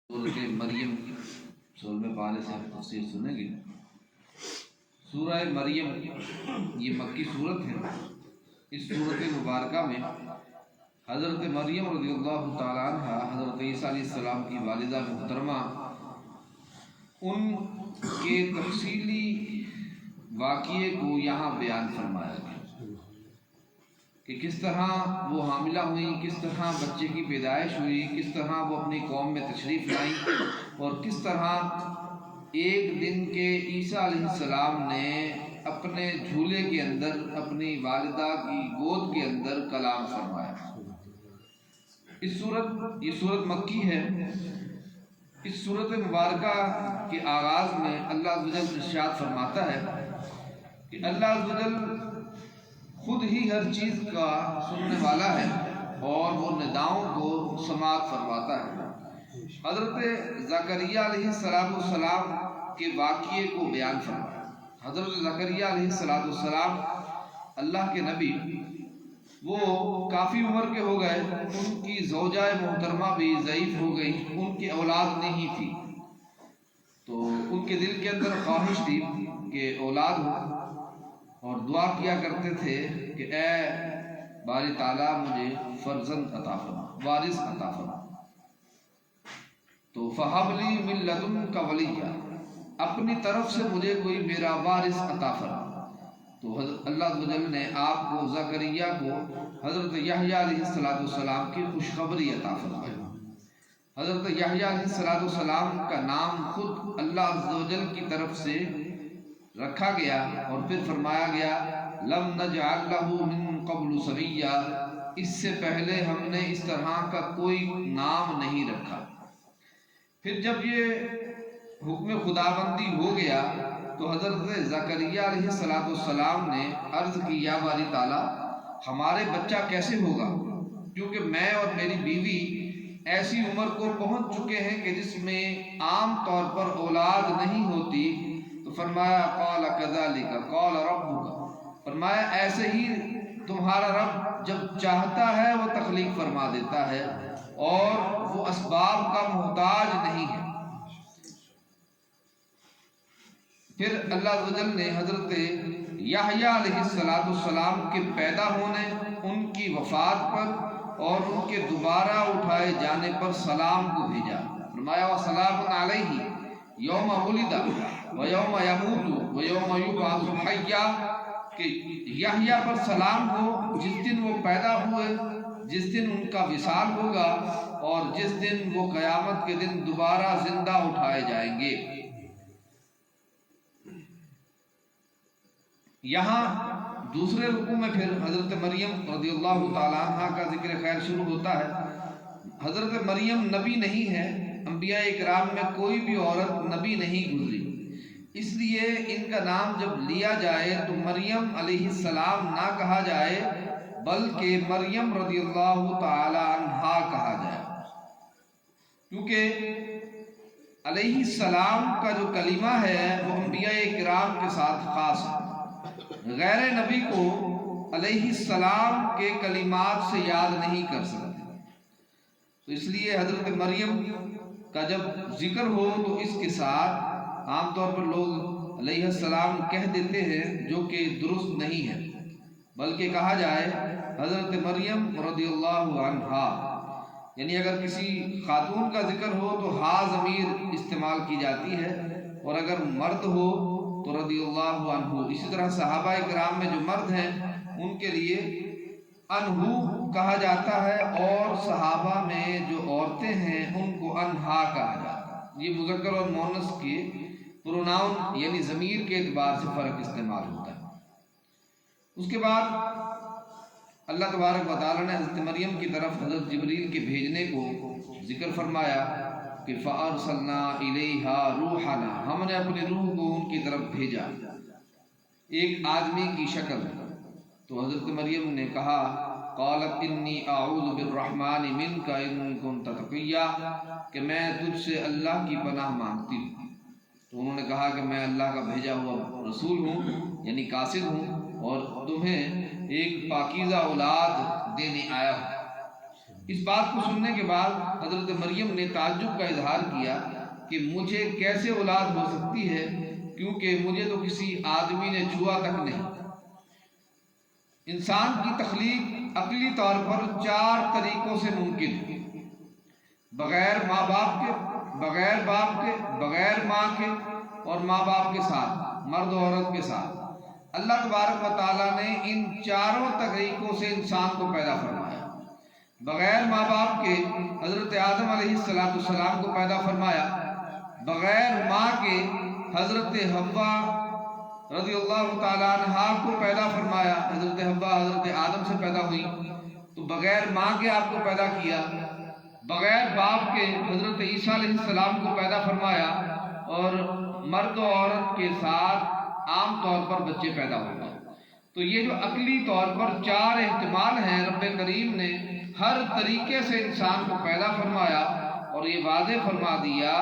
سورۃ مریم 16 پارے سے تفسیر سنیں گے۔ سورہ مریم یہ مکی صورت ہے۔ اس صورت مبارکہ میں حضرت مریم رضی اللہ تعالیٰ عنہ حضرت عیسیٰ علیہ السلام کی والدہ محترمہ ان کے تفصیلی واقعے کو یہاں بیان فرمایا گیا کہ کس طرح وہ حاملہ ہوئیں، کس طرح بچے کی پیدائش ہوئی، کس طرح وہ اپنی قوم میں تشریف لائیں اور کس طرح ایک دن کے عیسیٰ علیہ السلام نے اپنے جھولے کے اندر اپنی والدہ کی گود کے اندر کلام فرمایا۔ یہ صورت مکی ہے۔ اس صورت مبارکہ کے آغاز میں اللہ عز و جل ارشاد فرماتا ہے کہ اللہ عز و جل خود ہی ہر چیز کا سننے والا ہے اور وہ نداؤں کو سماعت فرماتا ہے۔ حضرت زکریا علیہ السلام کے واقعے کو بیان فرمایا۔ حضرت زکریا علیہ السلام اللہ کے نبی، وہ کافی عمر کے ہو گئے، ان کی زوجہ محترمہ بھی ضعیف ہو گئی، ان کی اولاد نہیں تھی، تو ان کے دل کے اندر خواہش تھی کہ اولاد ہو اور دعا کیا کرتے تھے کہ اے باری تعالیٰ مجھے فرزند عطا فرما، وارث عطا فرما۔ تو فَهَبْ لِي مِن لَّدُنكَ وَلِيًّا، اپنی طرف سے مجھے کوئی میرا وارث عطا فرما۔ تو اللہ عز و جل نے آپ کو زکریا کو حضرت یحییٰ علیہ السلام کی خوشخبری عطا فرمائی۔ حضرت یحییٰ علیہ السلام کا نام خود اللہ عز و جل کی طرف سے رکھا گیا اور پھر فرمایا گیا لم نجعل له من قبل سمیا، اس سے پہلے ہم نے اس طرح کا کوئی نام نہیں رکھا۔ پھر جب یہ حکم خداوندی ہو گیا تو حضرت زکریا علیہ السلام نے عرض کی یا باری تعالیٰ ہمارے بچہ کیسے ہوگا، کیونکہ میں اور میری بیوی ایسی عمر کو پہنچ چکے ہیں کہ جس میں عام طور پر اولاد نہیں ہوتی۔ تو فرمایا قال کذالک قال ربک، فرمایا ایسے ہی تمہارا رب جب چاہتا ہے وہ تخلیق فرما دیتا ہے اور وہ اسباب کا محتاج نہیں ہے۔ پھر اللہ عز و جل نے حضرت یحییٰ علیہ السلام کے پیدا ہونے، ان کی وفات پر اور ان کے دوبارہ اٹھائے جانے پر سلام کو بھیجا۔ فرمایا وسلام علیہ یوم ولد ویوم یموت ویوم یبعث حیا، کہ یحییٰ پر سلام ہو جس دن وہ پیدا ہوئے، جس دن ان کا وصال ہوگا اور جس دن وہ قیامت کے دن دوبارہ زندہ اٹھائے جائیں گے۔ یہاں دوسرے رکوع میں پھر حضرت مریم رضی اللہ تعالیٰ عنہ کا ذکر خیر شروع ہوتا ہے۔ حضرت مریم نبی نہیں ہے، انبیاء اکرام میں کوئی بھی عورت نبی نہیں گزری، اس لیے ان کا نام جب لیا جائے تو مریم علیہ السلام نہ کہا جائے بلکہ مریم رضی اللہ تعالی عنہا کہا جائے، کیونکہ علیہ السلام کا جو کلمہ ہے وہ انبیاء اکرام کے ساتھ خاص ہے۔ غیر نبی کو علیہ السلام کے کلمات سے یاد نہیں کر سکتے، تو اس لیے حضرت مریم کا جب ذکر ہو تو اس کے ساتھ عام طور پر لوگ علیہ السلام کہہ دیتے ہیں، جو کہ درست نہیں ہے، بلکہ کہا جائے حضرت مریم رضی اللہ عنہا، یعنی اگر کسی خاتون کا ذکر ہو تو ہا ضمیر استعمال کی جاتی ہے، اور اگر مرد ہو تو رضی اللہ عنہ۔ اسی طرح صحابہ اکرام میں جو مرد ہیں ان کے لیے انہو کہا جاتا ہے، اور صحابہ میں جو عورتیں ہیں ان کو انہا کہا جاتا ہے۔ یہ مذکر اور مؤنث کے پروناؤن یعنی ضمیر کے اعتبار سے فرق استعمال ہوتا ہے۔ اس کے بعد اللہ تبارک و تعالیٰ نے حضرت مریم کی طرف حضرت جبریل کے بھیجنے کو ذکر فرمایا کہ فَأَرْسَلْنَا إِلَيْهَا رُوحَنَا، ہم نے اپنے روح کو ان کی طرف بھیجا ایک آدمی کی شکل میں۔ تو حضرت مریم نے کہا قالت انی اعوذ بالرحمن منک ان کنت تقیا، کہ میں تجھ سے اللہ کی پناہ مانگتی ہوں۔ تو انہوں نے کہا کہ میں اللہ کا بھیجا ہوا رسول ہوں، یعنی قاصد ہوں، اور تمہیں ایک پاکیزہ اولاد دینے آیا ہوں۔ اس بات کو سننے کے بعد حضرت مریم نے تعجب کا اظہار کیا کہ مجھے کیسے اولاد ہو سکتی ہے، کیونکہ مجھے تو کسی آدمی نے چھوا تک نہیں۔ انسان کی تخلیق عقلی طور پر 4 طریقوں سے ممکن ہے، بغیر ماں باپ کے، بغیر باپ کے، بغیر ماں کے، اور ماں باپ کے ساتھ، مرد و عورت کے ساتھ۔ اللہ تبارک و تعالیٰ نے ان 4 طریقوں سے انسان کو پیدا فرمایا۔ بغیر ماں باپ کے حضرت آدم علیہ السلام کو پیدا فرمایا، بغیر ماں کے حضرت حوا رضی اللہ تعالیٰ عنہا کو پیدا فرمایا۔ حضرت حوا حضرت آدم سے پیدا ہوئی، تو بغیر ماں کے آپ کو پیدا کیا۔ بغیر باپ کے حضرت عیسیٰ علیہ السلام کو پیدا فرمایا، اور مرد و عورت کے ساتھ عام طور پر بچے پیدا ہو گئے۔ تو یہ جو عقلی طور پر 4 احتمال ہیں، رب کریم نے ہر طریقے سے انسان کو پیدا فرمایا، اور یہ واضح فرما دیا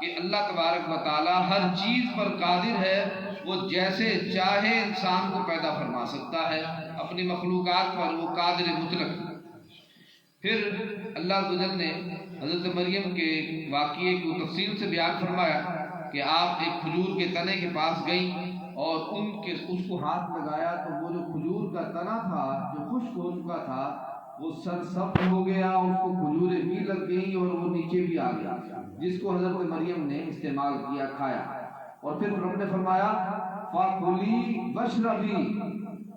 کہ اللہ تبارک و تعالی ہر چیز پر قادر ہے، وہ جیسے چاہے انسان کو پیدا فرما سکتا ہے، اپنی مخلوقات پر وہ قادر مطلق۔ پھر اللہ جل نے حضرت مریم کے واقعے کو تفصیل سے بیان فرمایا کہ آپ ایک کھجور کے تنے کے پاس گئیں اور اس کو ہاتھ لگایا، تو وہ جو کھجور کا تنا تھا جو خشک ہو چکا تھا وہ سرسبز ہو گیا، اس کو کھجوریں بھی لگ گئیں اور وہ نیچے بھی آ گیا، جس کو حضرت مریم نے استعمال کیا، کھایا۔ اور پھر رب نے فرمایا فَكُلِي وَاشْرَبِي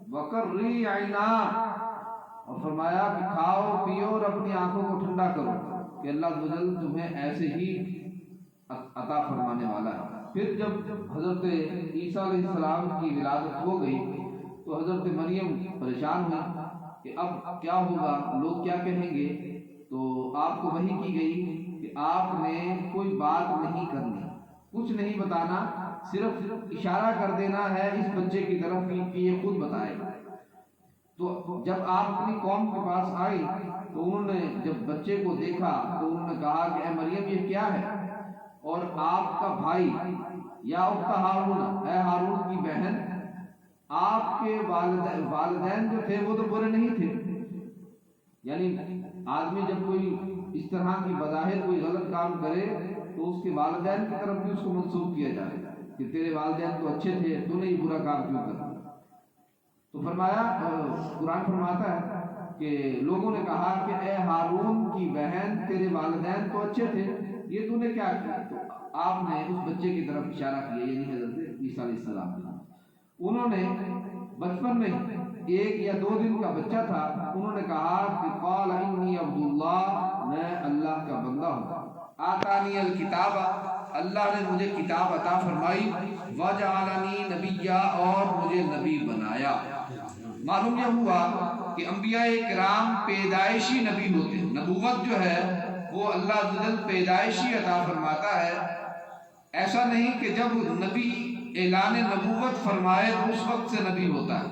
وَقَرِّي عَيْنَا، اور فرمایا کہ کھاؤ پیو اور اپنی آنکھوں کو ٹھنڈا کرو، کہ اللہ جل تمہیں ایسے ہی عطا فرمانے والا ہے۔ پھر جب حضرت عیسیٰ علیہ السلام کی ولادت ہو گئی تو حضرت مریم پریشان ہوئی کہ اب کیا ہوگا، لوگ کیا کہیں گے۔ تو آپ کو وحی کی گئی کہ آپ نے کوئی بات نہیں کرنی، کچھ نہیں بتانا، صرف اشارہ کر دینا ہے اس بچے کی طرف کہ یہ خود بتائے۔ تو جب آپ اپنی قوم کے پاس آئی تو انہوں نے جب بچے کو دیکھا تو انہوں نے کہا کہ اے مریم یہ کیا ہے، اور آپ کا بھائی یا اخت ہارون، اے ہارون کی بہن، آپ کے والدین جو تھے وہ تو برے نہیں تھے۔ یعنی آدمی جب کوئی اس طرح کی بظاہر کوئی غلط کام کرے تو اس کے والدین کی طرف بھی اس کو منسوب کیا جائے کہ تیرے والدین تو اچھے تھے، تو نے یہ برا کام کیوں کرا۔ تو فرمایا، قرآن فرماتا ہے کہ لوگوں نے کہا کہ اے ہارون کی بہن تیرے والدین تو اچھے تھے، یہ تو نے کیا کیا۔ تو آپ نے اس بچے کی طرف اشارہ کیا، یعنی حضرت عیسیٰ علیہ السلام۔ انہوں نے بچپن میں 1 یا 2 دن کا بچہ تھا، انہوں نے کہا کہ قال انی عبد اللہ، میں اللہ کا بندہ ہوں، آتانی الکتاب، اللہ نے مجھے کتاب عطا فرمائی، وجعلنی نبیا، اور مجھے نبی بنایا۔ معلوم یہ ہوا کہ انبیاء کرام پیدائشی نبی ہوتے ہیں، نبوت جو ہے وہ اللہ جل پیدائشی عطا فرماتا ہے۔ ایسا نہیں کہ جب نبی اعلان نبوت فرمائے تو اس وقت سے نبی ہوتا ہے،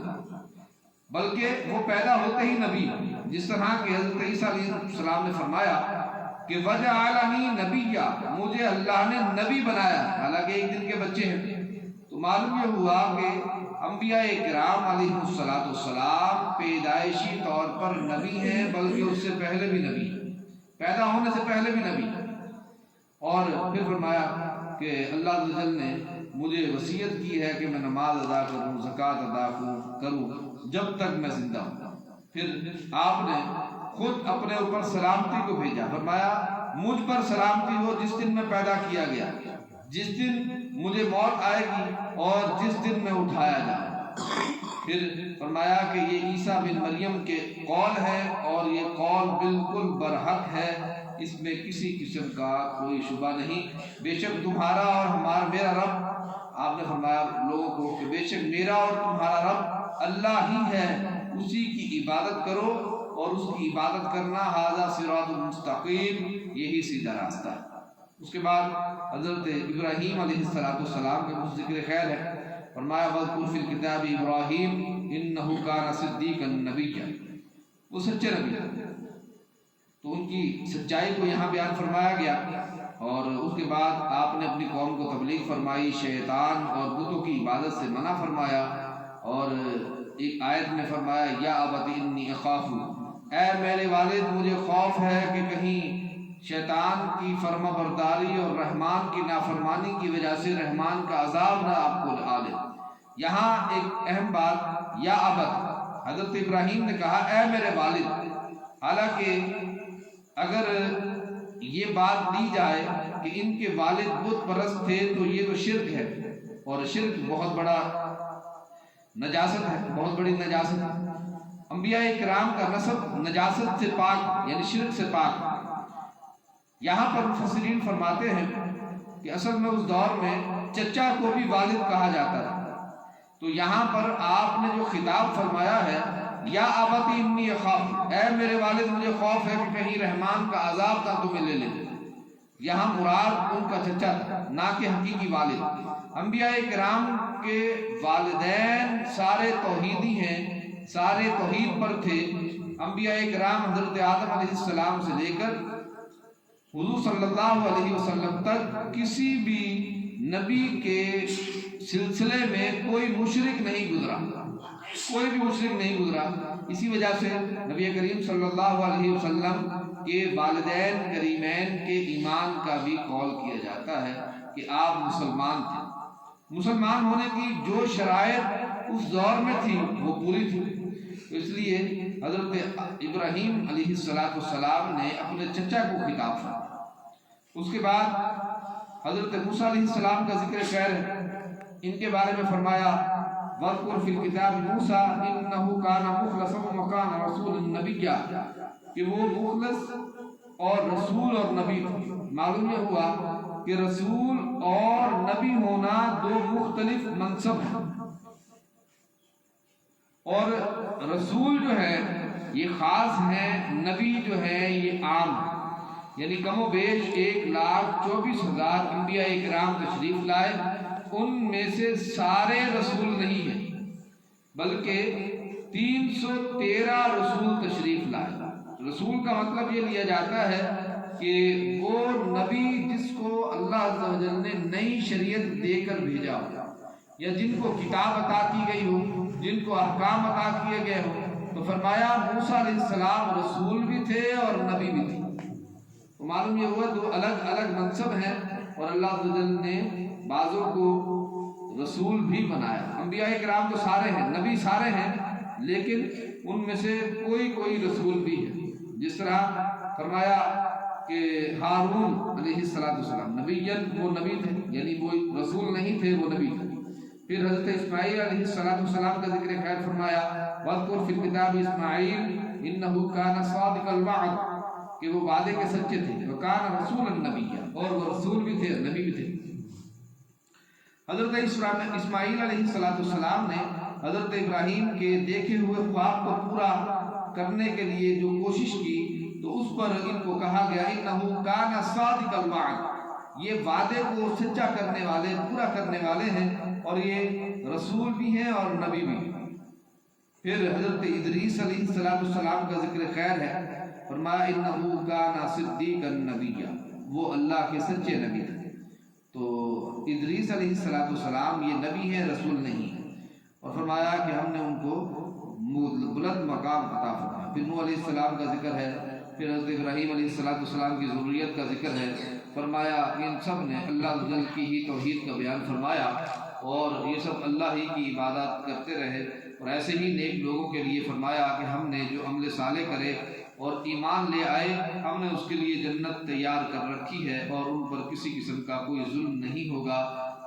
بلکہ وہ پیدا ہوتے ہی نبی، جس طرح کہ حضرت عیسیٰ علیہ السلام نے فرمایا کہ وجعلنی نبیا، مجھے اللہ نے نبی بنایا، حالانکہ 1 دن کے بچے ہیں۔ تو معلوم یہ ہوا کہ انبیاء کرام علیہ السلام پیدائشی طور پر نبی ہیں، بلکہ اس سے پہلے بھی نبی، پیدا ہونے سے پہلے بھی نبی۔ اور پھر فرمایا کہ اللہ جل نے مجھے وصیت کی ہے کہ میں نماز ادا کروں، زکوٰۃ ادا کروں جب تک میں زندہ ہوں۔ پھر آپ نے خود اپنے اوپر سلامتی کو بھیجا، فرمایا مجھ پر سلامتی ہو جس دن میں پیدا کیا گیا، جس دن مجھے موت آئے گی، اور جس دن میں اٹھایا جاؤں۔ پھر فرمایا کہ یہ عیسیٰ بن مریم کے قول ہے، اور یہ قول بالکل برحق ہے، اس میں کسی قسم کا کوئی شبہ نہیں۔ بے شک تمہارا اور میرا رب، آپ نے فرمایا لوگوں کو کہ بے شک میرا اور تمہارا رب اللہ ہی ہے، اسی کی عبادت کرو، اور اس کی عبادت کرنا ھذا صراط مستقیم، یہی سیدھا راستہ ہے۔ اس کے بعد حضرت ابراہیم علیہ السلام کا کچھ ذکر خیر ہے۔ فرمایا وَاذْكُرْ فِي الْكِتَابِ ابراہیم إِنَّهُ كَانَ صِدِّيقًا نَبِيًّا، وہ سچے نبی تھے۔ تو ان کی سچائی کو یہاں بیان فرمایا گیا، اور اس کے بعد آپ نے اپنی قوم کو تبلیغ فرمائی، شیطان اور بتوں کی عبادت سے منع فرمایا، اور ایک آیت میں فرمایا یا ابت انی اخاف اے میرے والد مجھے خوف ہے کہ کہیں شیطان کی فرما برداری اور رحمان کی نافرمانی کی وجہ سے رحمان کا عذاب نہ آپ کو آ لے۔ یہاں ایک اہم بات، یا ابت، حضرت ابراہیم نے کہا اے میرے والد، حالانکہ اگر یہ بات دی جائے کہ ان کے والد بت پرست تھے تو یہ تو شرک ہے، اور شرک بہت بڑا نجاست ہے، بہت بڑی نجاست ہے۔ انبیاء کرام کا نسب نجاست سے پاک، یعنی شرک سے پاک۔ یہاں پر مفسرین فرماتے ہیں کہ اصل میں اس دور میں چچا کو بھی والد کہا جاتا تھا، تو یہاں پر آپ نے جو خطاب فرمایا ہے یا ابتی انی اخاف، اے میرے والد مجھے خوف ہے کہ کہیں رحمان کا عذاب نہ تمہیں لے لے، یہاں مراد ان کا چچا تھا نہ کہ حقیقی والد۔ انبیاء کرام کے والدین سارے توحیدی ہیں، سارے توحید پر تھے۔ انبیاء کرام حضرت آدم علیہ السلام سے لے کر حضور صلی اللہ علیہ وسلم تک کسی بھی نبی کے سلسلے میں کوئی مشرک نہیں گزرا، کوئی بھی مشرک نہیں گزرا۔ اسی وجہ سے نبی کریم صلی اللہ علیہ وسلم کے والدین کریمین کے ایمان کا بھی قول کیا جاتا ہے کہ آپ مسلمان تھے۔ مسلمان ہونے کی جو شرائط اس دور میں تھی وہ پوری تھی، اس لیے حضرت ابراہیم علیہ السلام نے اپنے چچا کو خطاب فرمایا۔ اس کے بعد حضرت موسیٰ علیہ السلام کا ذکر خیر ہے، ان کے بارے میں فرمایا وَاذْكُرْ فِي الْكِتَابِ مُوسَىٰ إِنَّهُ كَانَ مُخْلَصًا وَكَانَ رَسُولًا نَبِيًّا، کہ وہ مخلص اور رسول اور نبی تھے۔ معلوم یہ ہوا کہ رسول اور نبی ہونا دو مختلف منصب ہیں، اور رسول جو ہے یہ خاص ہے، نبی جو ہے یہ عام ہے۔ یعنی کم و بیش 1,24,000 انبیاء کرام تشریف لائے، ان میں سے سارے رسول نہیں ہیں بلکہ 313 رسول تشریف لائے۔ رسول کا مطلب یہ لیا جاتا ہے کہ وہ نبی جس کو اللہ عز و جل نے نئی شریعت دے کر بھیجا ہو، یا جن کو کتاب عطا کی گئی ہو، جن کو احکام عطا کیے گئے ہو۔ تو فرمایا موسیٰ علیہ السلام رسول بھی تھے اور نبی بھی تھے۔ تو معلوم یہ ہوا دو الگ الگ منصب ہیں، اور اللہ عز و جل نے بعضوں کو رسول بھی بنایا۔ انبیاء کرام تو سارے ہیں، نبی سارے ہیں، لیکن ان میں سے کوئی رسول بھی ہے۔ جس طرح فرمایا کہ ہارون علیہ السلام نبیًا، وہ نبی تھے، یعنی وہ رسول نہیں تھے، وہ نبی تھے۔ پھر حضرت اسماعیل علیہ السلام کا ذکر خیر فرمایا وَاذْكُرْ فِي الْكِتَابِ اسماعیل إِنَّهُ كَانَ صَادِقَ الْوَعْدِ، کہ وہ وعدے کے سچے تھے، وَكَانَ رَسُولًا نَبِيًّا، اور وہ رسول بھی تھے، نبی بھی تھے۔ حضرت اسماعیل علیہ السلام نے حضرت ابراہیم کے دیکھے ہوئے خواب کو پورا کرنے کے لیے جو کوشش کی، تو اس پر ان کو کہا گیا إِنَّهُ كَانَ صَادِقَ الْوَعْدِ، یہ وعدے کو سچا کرنے والے، پورا کرنے والے ہیں، اور یہ رسول بھی ہیں اور نبی بھی۔ پھر حضرت ادریس علیہ السلام کا ذکر خیر ہے، فرمایا إِنَّهُ كَانَ صِدِّيقًا نَبِيًّا، وہ اللہ کے سچے نبی تھے۔ تو ادریس علیہ السلام یہ نبی ہے، رسول نہیں ہے، اور فرمایا کہ ہم نے ان کو بلند مقام عطا فرمایا۔ پھر نوح علیہ السلام کا ذکر ہے، پھر حضرت ابراہیم علیہ السلام کی ذریت کا ذکر ہے۔ فرمایا ان سب نے اللہ جل کی ہی توحید کا بیان فرمایا، اور یہ سب اللہ ہی کی عبادت کرتے رہے، اور ایسے ہی نیک لوگوں کے لیے فرمایا کہ ہم نے جو عمل صالح کرے اور ایمان لے آئے، ہم نے اس کے لیے جنت تیار کر رکھی ہے، اور ان پر کسی قسم کا کوئی ظلم نہیں ہوگا،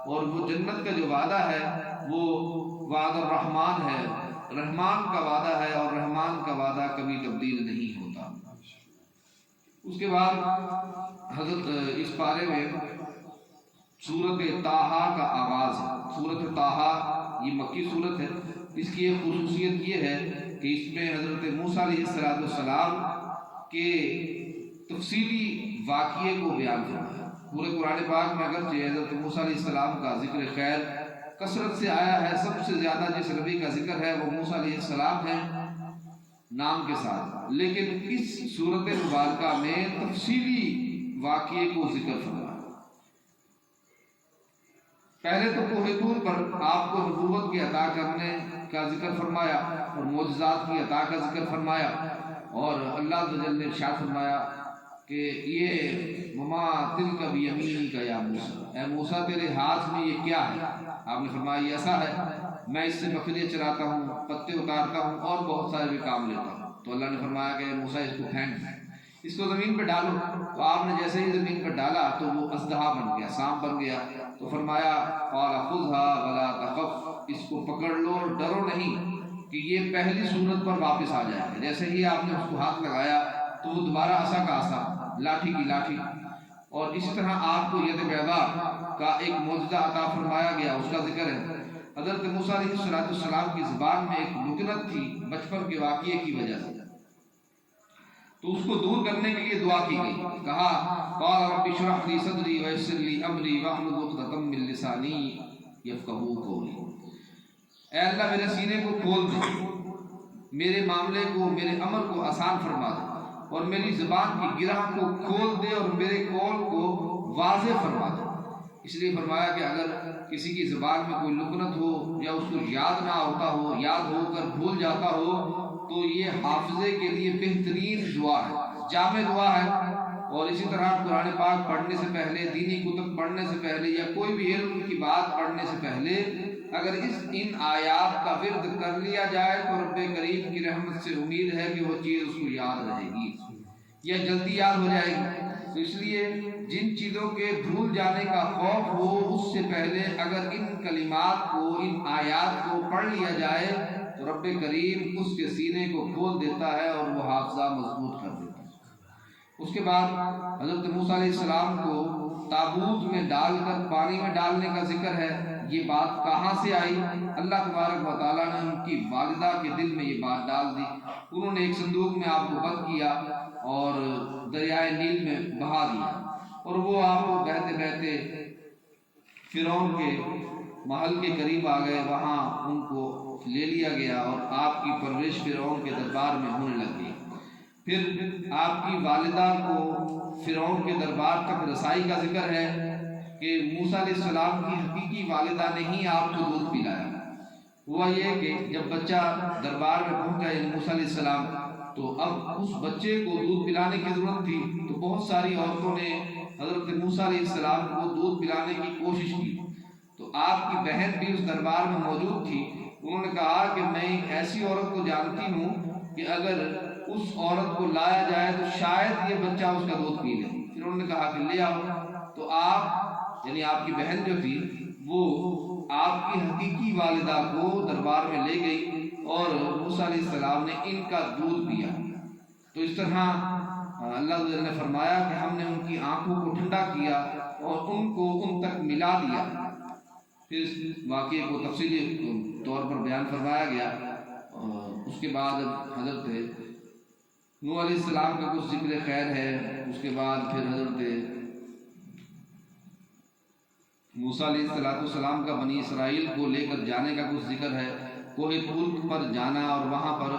اور وہ جنت کا جو وعدہ ہے وہ وعد الرحمان ہے، رحمان کا وعدہ ہے، اور رحمان کا وعدہ کبھی تبدیل نہیں ہوتا۔ اس کے بعد حضرت اس پارے میں سورت طٰہٰ کا آغاز ہے۔ سورت طٰہٰ یہ مکی سورت ہے، اس کی ایک خصوصیت یہ ہے کہ اس میں حضرت موسیٰ علیہ السلام کے تفصیلی واقعے کو بیان فرمایا۔ پورے قرآن پاک میں اگرچہ حضرت موسیٰ علیہ السلام کا ذکر خیر کثرت سے آیا ہے، سب سے زیادہ جس نبی کا ذکر ہے وہ موسیٰ علیہ السلام ہے نام کے ساتھ، لیکن اس صورت مبارکہ میں تفصیلی واقعے کو ذکر فرمایا۔ پہلے تو کوہ طور پر آپ کو نبوت کی عطا کرنے کا ذکر فرمایا، اور معجزات کی عطا کا ذکر فرمایا، اور اللہ عز و جل نے ارشاد فرمایا کہ یہ وما تلک بیمینک یا موسیٰ، اے موسیٰ تیرے ہاتھ میں یہ کیا ہے؟ آپ نے فرمایا یہ ایسا ہے، میں اس سے بکریاں چراتا ہوں، پتے اتارتا ہوں اور بہت سارے بھی کام لیتا ہوں۔ تو اللہ نے فرمایا کہ موسیٰ اس کو پھینک، اس کو زمین پہ ڈالو۔ تو آپ نے جیسے ہی زمین پہ ڈالا تو وہ اژدہا بن گیا، سانپ بن گیا۔ تو فرمایا قال خذها ولا تخف، اس کو پکڑ لو اور ڈرو نہیں کہ یہ پہلی صورت پر واپس آ جائے گا۔ جیسے ہی آپ نے اس کو ہاتھ لگایا تو وہ دوبارہ عصا کا عصا، لاٹھی کی لاٹھی۔ اور اسی طرح آپ کو ید بیضاء کا ایک معجزہ عطا فرمایا گیا، اس کا ذکر ہے۔ حضرت موسیٰ علیہ السلام کی زبان میں ایک لکنت تھی بچپن کے واقعے کی وجہ سے، تو اس کو دور کرنے کے لیے دعا کی گئی۔ کہا قال رب اشرح لي صدري ويسر لي امري واحلل عقدة من لساني يفقهوا قولي، اے اللہ میرے سینے کو کھول دے، میرے معاملے کو، میرے امر کو آسان فرما دے، اور میری زبان کی گرہ کو کھول دے اور میرے قول کو واضح فرما دے۔ اس لیے فرمایا کہ اگر کسی کی زبان میں کوئی لکنت ہو یا اس کو یاد نہ ہوتا ہو، یاد ہو کر بھول جاتا ہو، تو یہ حافظے کے لیے بہترین دعا ہے، جامع دعا ہے۔ اور اسی طرح قرآن پاک پڑھنے سے پہلے، دینی کتب پڑھنے سے پہلے یا کوئی بھی علم کی بات پڑھنے سے پہلے اگر ان آیات کا ورد کر لیا جائے تو رب کریم کی رحمت سے امید ہے کہ وہ چیز اس کو یاد رہے گی یا جلدی یاد ہو جائے گی۔ تو اس لیے جن چیزوں کے بھول جانے کا خوف ہو، اس سے پہلے اگر ان کلمات کو، ان آیات کو پڑھ لیا جائے تو رب کریم اس کے سینے کو کھول دیتا ہے اور وہ حافظہ مضبوط کر دیتا ہے۔ اس کے بعد حضرت موسیٰ علیہ السلام کو تابوت میں ڈال کر پانی میں ڈالنے کا ذکر ہے۔ یہ بات کہاں سے آئی؟ اللہ تبارک و تعالیٰ نے ان کی والدہ کے دل میں یہ بات ڈال دی۔ انہوں نے ایک صندوق میں آپ کو بند کیا اور دریائے نیل میں بہا دیا، اور وہ آپ کو بہتے بہتے فرعون کے محل کے قریب آ گئے، وہاں ان کو لے لیا گیا اور آپ کی پرورش فرعون کے دربار میں ہونے لگ گئی۔ پھر آپ کی والدہ کو فرعون کے دربار تک رسائی کا ذکر ہے کہ موسیٰ علیہ السلام کی حقیقی والدہ نے ہی آپ کو دودھ پلایا۔ ہوا یہ کہ جب بچہ دربار میں پہنچا یعنی موسیٰ علیہ السلام، تو اب اس بچے کو دودھ پلانے کی ضرورت تھی، تو بہت ساری عورتوں نے حضرت موسیٰ علیہ السلام کو دودھ پلانے کی کوشش کی۔ تو آپ کی بہن بھی اس دربار میں موجود تھی۔ انہوں نے کہا کہ میں ایک ایسی عورت کو جانتی ہوں کہ اگر اس عورت کو لایا جائے تو شاید یہ بچہ اس کا دودھ پی لے۔ پھر انہوں نے کہا کہ لے آؤ۔ تو آپ یعنی آپ کی بہن جو تھی وہ آپ کی حقیقی والدہ کو دربار میں لے گئی اور موسیٰ علیہ السلام نے ان کا دودھ پیا۔ تو اس طرح اللہ تعالیٰ نے فرمایا کہ ہم نے ان کی آنکھوں کو ٹھنڈا کیا اور ان کو ان تک ملا دیا۔ پھر اس واقعے کو تفصیلی طور پر بیان فرمایا گیا۔ اس کے بعد حضرت نوح علیہ السلام کا کچھ ذکر خیر ہے۔ اس کے بعد پھر حضرت موسیٰ علیہ السلام کا بنی اسرائیل کو لے کر جانے کا کچھ ذکر ہے، کوہ طور پر جانا اور وہاں پر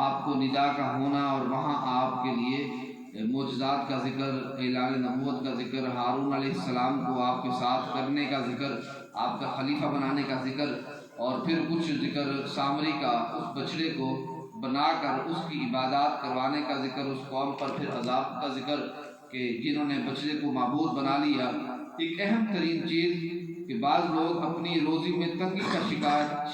آپ کو ندا کا ہونا اور وہاں آپ کے لیے معجزات کا ذکر، اعلان نبوت کا ذکر، ہارون علیہ السلام کو آپ کے ساتھ کرنے کا ذکر، آپ کا خلیفہ بنانے کا ذکر، اور پھر کچھ ذکر سامری کا، اس بچڑے کو بنا کر اس کی عبادات کروانے کا ذکر، اس قوم پر پھر عذاب کا ذکر کہ جنہوں نے بچڑے کو معبود بنا لیا۔ ایک اہم ترین چیز کہ بعض لوگ اپنی روزی میں تنگی کا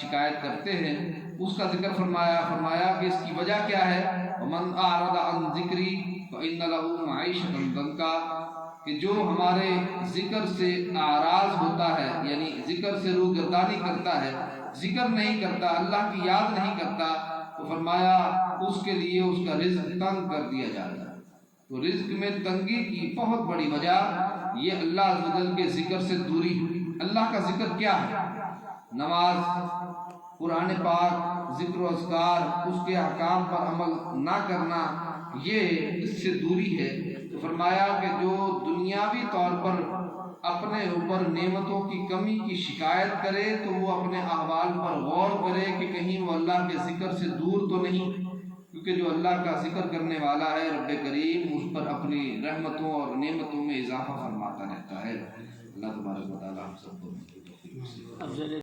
شکایت کرتے ہیں، اس کا ذکر فرمایا کہ اس کی وجہ کیا ہے؟ وَمَنْ أَعْرَضَ عَنْ ذِكْرِي فَإِنَّ لَهُ مَعِيشَةً ضَنْكًا، کہ جو ہمارے ذکر سے اعراض ہوتا ہے یعنی ذکر سے روگردانی کرتا ہے، ذکر نہیں کرتا، اللہ کی یاد نہیں کرتا، تو فرمایا اس کے لیے اس کا رزق تنگ کر دیا جاتا ہے۔ تو رزق میں تنگی کی بہت بڑی وجہ یہ اللہ عز و جل کے ذکر سے دوری۔ اللہ کا ذکر کیا ہے؟ نماز، قرآن پاک، ذکر و اذکار، اس کے احکام پر عمل نہ کرنا، یہ اس سے دوری ہے۔ تو فرمایا کہ جو دنیاوی طور پر اپنے اوپر نعمتوں کی کمی کی شکایت کرے تو وہ اپنے احوال پر غور کرے کہ کہیں وہ اللہ کے ذکر سے دور تو نہیں، کیونکہ جو اللہ کا ذکر کرنے والا ہے رب کریم اس پر اپنی رحمتوں اور نعمتوں میں اضافہ فرماتا رہتا ہے۔ اللہ تبارک و تعالیٰ ہم سب کو